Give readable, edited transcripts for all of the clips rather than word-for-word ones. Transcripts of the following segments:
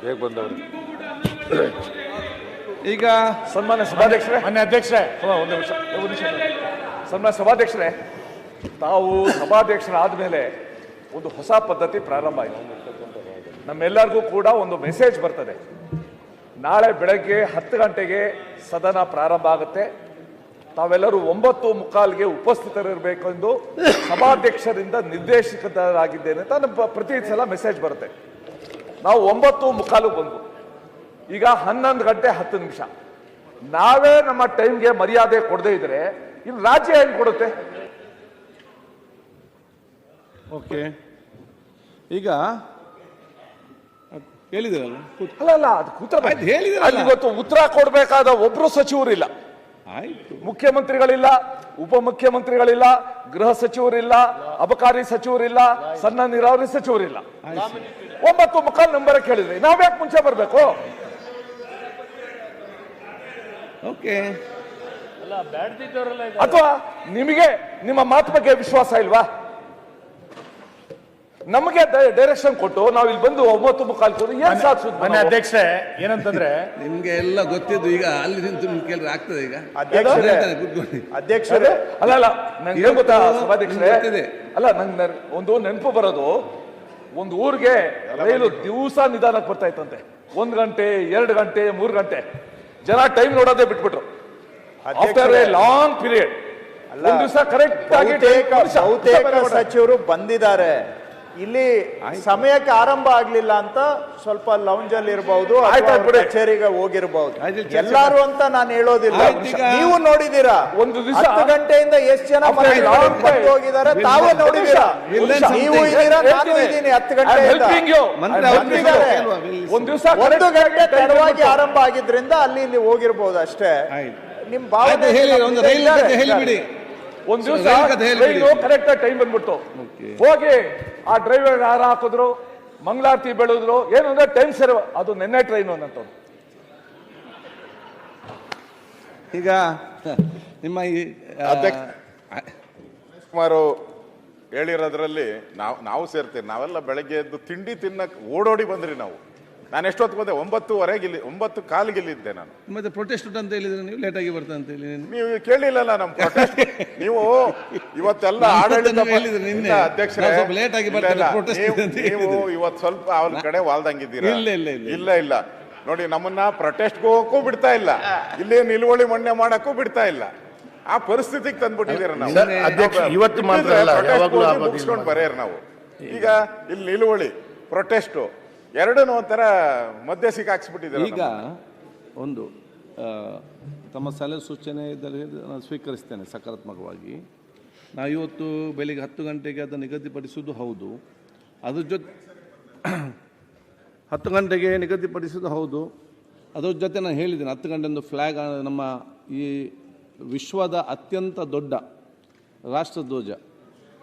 ಬೇಗ ಬಂದವರು. ಈಗ ಸನ್ಮಾನ್ಯ ಸಭಾಧ್ಯಕ್ಷರೇ, ಮಾನ್ಯ ಅಧ್ಯಕ್ಷರೇ, ಒಂದು ನಿಮಿಷ. ಸನ್ಮಾನ್ಯ ಸಭಾಧ್ಯಕ್ಷರೇ, ತಾವು ಸಭಾಧ್ಯಕ್ಷರಾದ ಮೇಲೆ ಒಂದು ಹೊಸ ಪದ್ಧತಿ ಪ್ರಾರಂಭ ಆಯಿತು. ನಮ್ಮೆಲ್ಲರಿಗೂ ಕೂಡ ಒಂದು ಮೆಸೇಜ್ ಬರ್ತದೆ. ನಾಳೆ ಬೆಳಗ್ಗೆ 10 ಗಂಟೆಗೆ ಸದನ ಪ್ರಾರಂಭ ಆಗುತ್ತೆ. ತಾವೆಲ್ಲರೂ 9:15ಗೆ ಉಪಸ್ಥಿತರಿರಬೇಕೆಂದು ಸಭಾಧ್ಯಕ್ಷರಿಂದ ನಿರ್ದೇಶಿತರಾಗಿದ್ದೇನೆ ಅಂತ ನಮ್ಮ ಪ್ರತಿ ಸಲ ಮೆಸೇಜ್ ಬರುತ್ತೆ. ನಾವು 9:15 ಬಂದು ಈಗ 11 ಗಂಟೆ 10 ನಿಮಿಷ. ನಾವೇ ನಮ್ಮ ಟೈಮ್ಗೆ ಮರ್ಯಾದೆ ಕೊಡದೇ ಇದ್ರೆ ಇನ್ನು ರಾಜ್ಯ ಹೆಂಗ್ ಕೊಡುತ್ತೆ? ಓಕೆ, ಈಗ ಹೇಳಿದಿರಲ್ಲ, ಅಲ್ಲ ಅದು ಕೂತ್ರ ಹೇಳಿದಿರಲ್ಲ. ಅಲ್ಲಿ ಇವತ್ತು ಉತ್ತರ ಕೊಡಬೇಕಾದ ಒಬ್ರು ಸಚಿವರಿಲ್ಲ. ಆಯ್ತು, ಮುಖ್ಯಮಂತ್ರಿಗಳಿಲ್ಲ, ಉಪಮುಖ್ಯಮಂತ್ರಿಗಳಿಲ್ಲ, ಗೃಹ ಸಚಿವರಿಲ್ಲ, ಅಬಕಾರಿ ಸಚಿವರಿಲ್ಲ, ಸಣ್ಣ ನೀರಾವರಿ ಸಚಿವರಿಲ್ಲ. 9:15 ನಂಬರ್ ಕೇಳಿದ್ರಿ, ನಾವ್ಯಾಕೆ ಮುಂಚೆ ಬರ್ಬೇಕು? ಓಕೆ. ಅಥವಾ ನಿಮಗೆ ನಿಮ್ಮ ಮಾತು ಬಗ್ಗೆ ವಿಶ್ವಾಸ ಇಲ್ವಾ? ನಮಗೆ ಡೈರೆಕ್ಷನ್ ಕೊಟ್ಟು ನಾವು ಇಲ್ಲಿ ಬಂದು 9:15 ಏನ್ ಸಾಧಿಸುದು? ಮಾನ್ಯ ಅಧ್ಯಕ್ಷರೇ, ಏನಂತಂದ್ರೆ ನಿಮ್ಗೆ ಎಲ್ಲ ಗೊತ್ತಿದ್ದು, ಈಗ ಅಲ್ಲಿ ನಿಂತು ಕೇಳಿದ್ರೆ ಆಗ್ತದೆ. ಈಗ ಅಧ್ಯಕ್ಷರೇ, ಅಲ್ಲ ನಂಗೆ ಏನ್ ಗೊತ್ತಾ ಸಭಾಧ್ಯಕ್ಷರೇ, ಗೊತ್ತಿದೆ. ಅಲ್ಲ ನಂಗೆ ಒಂದು ನೆನಪು ಬರೋದು, ಒಂದು ಊರಿಗೆ ರೈಲು ದಿವಸ ನಿಧಾನಕ್ಕೆ ಬರ್ತಾ ಇತ್ತಂತೆ. 1 ಗಂಟೆ 2 ಗಂಟೆ 3 ಗಂಟೆ ಜನ ಟೈಮ್ ನೋಡೋದೇ ಬಿಟ್ಬಿಟ್ರು. ಆಫ್ಟರ್ ಎ ಲಾಂಗ್ ಪೀರಿಯಡ್ ಒಂದು ದಿವಸ ಕರೆಕ್ಟ್ ಆಗಿ ಬಹುತೇಕ ಸಚಿವರು ಬಂದಿದ್ದಾರೆ. ಇಲ್ಲಿ ಸಮಯಕ್ಕೆ ಆರಂಭ ಆಗ್ಲಿಲ್ಲ ಅಂತ ಸ್ವಲ್ಪ ಲೌಂಜ್ ಅಲ್ಲಿ ಇರಬಹುದು, ಕಚೇರಿಗೆ ಹೋಗಿರಬಹುದು. ಎಲ್ಲಾರು ಅಂತ ನಾನು ಹೇಳೋದಿಲ್ಲ. ನೀವು ನೋಡಿದೀರಾ ಒಂದು ದಿವಸ 10 ಗಂಟೆಯಿಂದ ಎಷ್ಟು ಜನ ಹೋಗಿದ್ದಾರೆ, ತಾವು ನೋಡಿದೀರಾ. ನೀವು ಇದ್ದೀರಾ, ನಾನು ಇದ್ದೀನಿ. 10 ಗಂಟೆಯಿಂದ ಒಂದು ದಿವಸ 1 ಗಂಟೆ ತಡವಾಗಿ ಆರಂಭ ಆಗಿದ್ರಿಂದ ಅಲ್ಲಿ ಇಲ್ಲಿ ಹೋಗಿರ್ಬಹುದು ಅಷ್ಟೇ. ನಿಮ್ ಭಾವನೆ ಹೇಳಿಬಿಡಿ. ಒಂದ್ ದಿವಸ ಕರೆಕ್ಟ್ ಟೈಮ್ ಬಂದ್ಬಿಟ್ಟು ಹೋಗಿ ಆ ಡ್ರೈವರ್ ಹಾರ ಹಾಕಿದ್ರು, ಮಂಗಳಾರತಿ ಬೆಳೆದ್ರು. ಏನು ಅಂದ್ರೆ ಟೈಮ್ ಸರಿ, ಅದು ನೆನ್ನೆ ಟ್ರೈನ್ ಅನ್ನಂತ. ಈಗ ನಿಮ್ಮ ಕುಮಾರು ಹೇಳಿರೋದ್ರಲ್ಲಿ ನಾವು ಸೇರ್ತೀವಿ. ನಾವೆಲ್ಲ ಬೆಳಗ್ಗೆ ಎದ್ದು ತಿಂಡಿ ತಿನ್ನಕ್ ಓಡೋಡಿ ಬಂದ್ರಿ. ನಾನು ಎಷ್ಟೊತ್ತು ಬಂದೆ? 9:15 9:15 ಇಲ್ಲಿದ್ದೆ ನಾನು. ಮತ್ತೆ ಪ್ರೊಟೆಸ್ಟ್ ಅಂತ ಹೇಳಿದ್ರೆ ನೀವು ಲೇಟ್ ಆಗಿ ಬರ್ತಾ ಅಂತ ಹೇಳಿ ನೀವು ಕೇಳಿಲ್ಲಲ್ಲ ನಮ್ಮ ಪ್ರೊಟೆಸ್ಟ್. ನೀವು ಇವತ್ತೆಲ್ಲ ಆಡಳಿತ ಅಧ್ಯಕ್ಷರೇ, ನೀವು ಇವತ್ತು ಸ್ವಲ್ಪ ಅವ್ರ ಕಡೆ ವಾಲ್ದಂಗಿದ್ದೀರಾ. ಇಲ್ಲ ನೋಡಿ, ನಮ್ಮನ್ನ ಪ್ರೊಟೆಸ್ಟ್ ಹೋಗಕ್ಕೂ ಬಿಡ್ತಾ ಇಲ್ಲ, ಇಲ್ಲಿ ನಿಲುವಳಿ ಮಣ್ಣೆ ಮಾಡಕ್ಕೂ ಬಿಡ್ತಾ ಇಲ್ಲ. ಆ ಪರಿಸ್ಥಿತಿಗೆ ತಂದ್ಬಿಟ್ಟಿದ್ದೀರ ನಾವು. ಇವತ್ತು ಮುಗಿಸ್ಕೊಂಡು ಬರೆಯರ್ ನಾವು. ಈಗ ಇಲ್ಲಿ ನಿಲುವಳಿ ಪ್ರೊಟೆಸ್ಟು ಎರಡನ್ನೂ ಒಂಥರ ಮಧ್ಯೆ ಸಿಕ್ಕಾಕ್ಸ್ಬಿಟ್ಟಿದ್ದಾರೆ. ಈಗ ಒಂದು ತಮ್ಮ ಸಲಹೆ ಸೂಚನೆ ಇದ್ದಲ್ಲಿ ನಾನು ಸ್ವೀಕರಿಸ್ತೇನೆ ಸಕಾರಾತ್ಮಕವಾಗಿ. ನಾವು ಇವತ್ತು ಬೆಳಿಗ್ಗೆ 10 ಗಂಟೆಗೆ ಅದನ್ನು ನಿಗದಿಪಡಿಸುವುದು ಹೌದು. ಅದ್ರ ಜೊತೆ 10 ಗಂಟೆಗೆ ನಿಗದಿಪಡಿಸುವುದು ಹೌದು. ಅದ್ರ ಜೊತೆ ನಾನು ಹೇಳಿದ್ದೇನೆ, 10 ಗಂಟೆಯಿಂದ ಫ್ಲ್ಯಾಗ್, ನಮ್ಮ ಈ ವಿಶ್ವದ ಅತ್ಯಂತ ದೊಡ್ಡ ರಾಷ್ಟ್ರಧ್ವಜ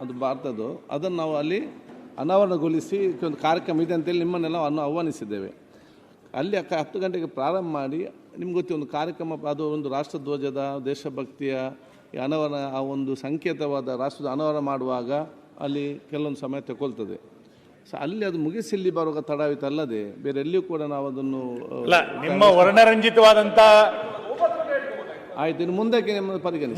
ಅದು ಭಾರತದ್ದು, ಅದನ್ನು ನಾವು ಅಲ್ಲಿ ಅನಾವರಣಗೊಳಿಸಿ ಒಂದು ಕಾರ್ಯಕ್ರಮ ಇದೆ ಅಂತೇಳಿ ನಿಮ್ಮನ್ನೆಲ್ಲ ಆಹ್ವಾನಿಸಿದ್ದೇವೆ. ಅಲ್ಲಿ 10 ಗಂಟೆಗೆ ಪ್ರಾರಂಭ ಮಾಡಿ, ನಿಮ್ಗೆ ಗೊತ್ತಿ ಒಂದು ಕಾರ್ಯಕ್ರಮ, ಅದು ಒಂದು ರಾಷ್ಟ್ರಧ್ವಜದ ದೇಶಭಕ್ತಿಯ ಅನಾವರಣ, ಆ ಒಂದು ಸಂಕೇತವಾದ ರಾಷ್ಟ್ರದ ಅನಾವರಣ ಮಾಡುವಾಗ ಅಲ್ಲಿ ಕೆಲವೊಂದು ಸಮಯ ತಗೊಳ್ತದೆ. ಸೊ ಅಲ್ಲಿ ಅದು ಮುಗಿಸಿ ಇಲ್ಲಿ ಬರುವಾಗ ತಡವಿತಲ್ಲದೆ ಬೇರೆ ಎಲ್ಲಿಯೂ ಕೂಡ ನಾವು ಅದನ್ನು ನಿಮ್ಮ ವರ್ಣರಂಜಿತವಾದಂತ ಆಯ್ತು. ಇನ್ನು ಮುಂದಕ್ಕೆ ನಿಮ್ಮ ಪರಿಗಣಿಸಿ.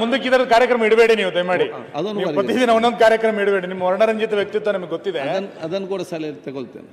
ಮುಂದಕ್ಕಿದ್ರ ಕಾರ್ಯಕ್ರಮ ಇಡಬೇಡಿ ನೀವು, ದಯಮಾಡಿ. ಅದನ್ನು ಪ್ರತಿದಿನ ಒಂದೊಂದು ಕಾರ್ಯಕ್ರಮ ಇಡಬೇಡಿ. ನಿಮ್ಮ ವರ್ಣರಂಜಿತ ವ್ಯಕ್ತಿತ್ವ ನಮಗೆ ಗೊತ್ತಿದೆ. ಅದನ್ನು ಕೂಡ ಸಲಹೆ ತಗೊಳ್ತೇನೆ.